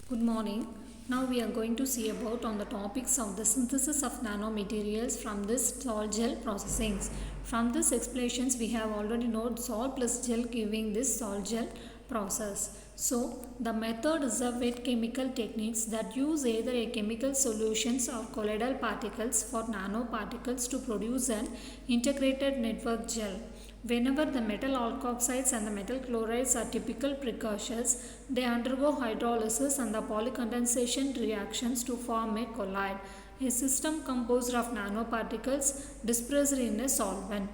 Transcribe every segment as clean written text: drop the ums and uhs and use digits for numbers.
Good morning. Now we are going to see about on the topics of the synthesis of nanomaterials from this salt gel processings. From this explanations we have already known salt plus gel giving this salt gel process. So the method is a wet chemical techniques that use either a chemical solutions or colloidal particles for nanoparticles to produce an integrated network gel. Whenever the metal alkoxides and the metal chlorides are typical precursors, they undergo hydrolysis and the polycondensation reactions to form a colloid, a system composed of nanoparticles dispersed in a solvent.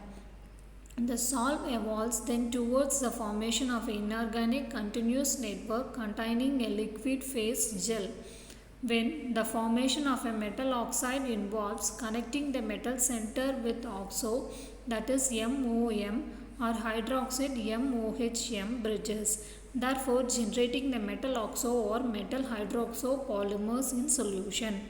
The solve evolves then towards the formation of an inorganic continuous network containing a liquid phase gel. When the formation of a metal oxide involves connecting the metal center with oxo, that is MOM, or hydroxide MOHM bridges, therefore generating the metal oxo or metal hydroxo polymers in solution.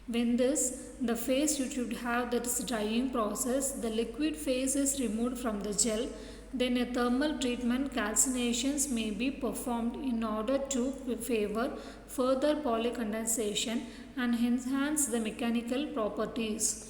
When the phase you should have that is drying process, the liquid phase is removed from the gel, then a thermal treatment calcinations may be performed in order to favor further polycondensation and enhance the mechanical properties.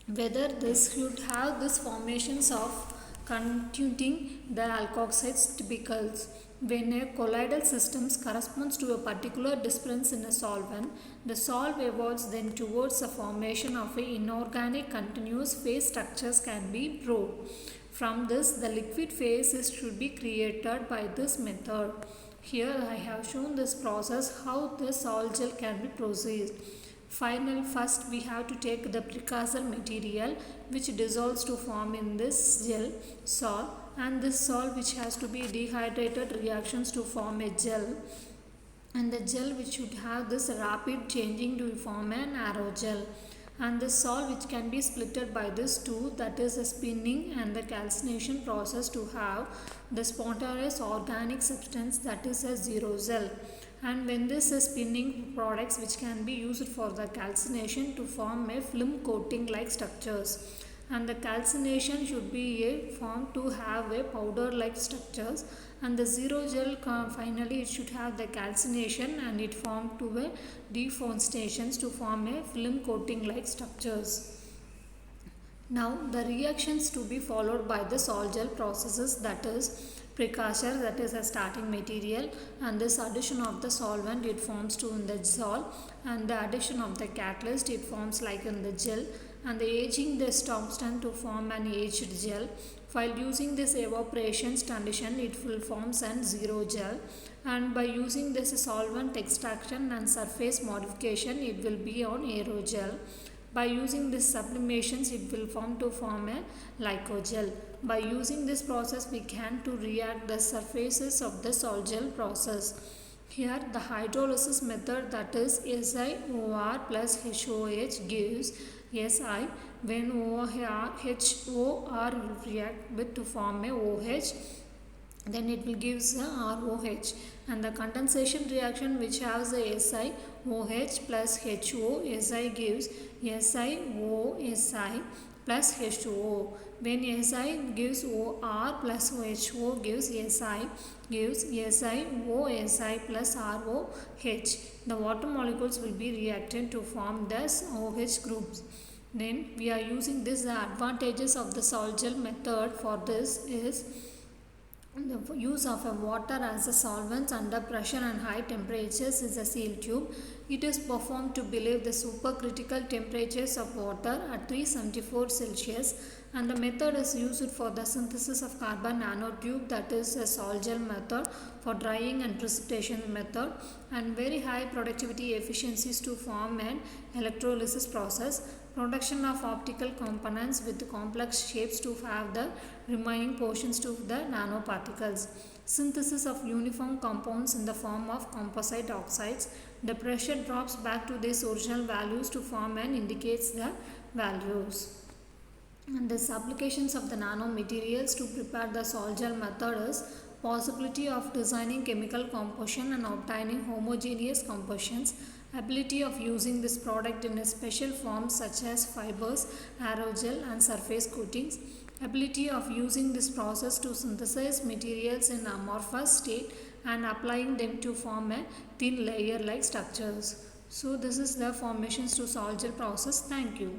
Whether this should have this formations of constituting the alkoxides typicals. When a colloidal system corresponds to a particular disperse in a solvent, the solve evolves then towards the formation of a inorganic continuous phase structures can be proved. From this, the liquid phase should be created by this method. Here I have shown this process how the salt gel can be processed. First we have to take the precursor material which dissolves to form in this gel salt, and this salt which has to be dehydrated reactions to form a gel, and the gel which should have this rapid changing to form an aerogel, and this salt which can be splitted by this two, that is a spinning and the calcination process to have the spontaneous organic substance, that is a zero gel. And when this is spinning products which can be used for the calcination to form a film coating like structures, and the calcination should be a form to have a powder like structures, and the zero gel finally it should have the calcination and it formed to a defoestations to form a film coating like structures. Now the reactions to be followed by the salt gel processes, that is precursor, that is a starting material, and this addition of the solvent it forms to in the salt, and the addition of the catalyst it forms like in the gel, and the aging the substance to form an aged gel. While using this evaporation condition it will forms an zero gel, and by using this solvent extraction and surface modification it will be on aerogel. By using this sublimations it will form a glycogel. By using this process we can to react the surfaces of the salt gel process. Here the hydrolysis method, that is SiOR plus HOH gives Si. When HOR will react with to form a OH, then it will give the ROH, and the condensation reaction which has the SiOH plus HO, Si gives SiOSi plus HO. When Si gives OR plus HO gives Si SiOSi plus ROH. The water molecules will be reacted to form this OH groups. Then we are using this. The advantages of the salt gel method for this is the use of a water as a solvent under pressure and high temperatures is a seal tube. It is performed to below the supercritical temperatures of water at 374 Celsius, and the method is used for the synthesis of carbon nanotube, that is a salt gel method, for drying and precipitation method, and very high productivity efficiencies to form an electrolysis process. Production of optical components with complex shapes to have the remaining portions to the nanoparticles. Synthesis of uniform compounds in the form of composite oxides. The pressure drops back to these original values to form and indicates the values. And these applications of the nanomaterials to prepare the salt gel method is possibility of designing chemical composition and obtaining homogeneous compositions, ability of using this product in a special form such as fibers, aerogel and surface coatings, ability of using this process to synthesize materials in amorphous state and applying them to form a thin layer like structures. So this is the formations to sol gel process. Thank you.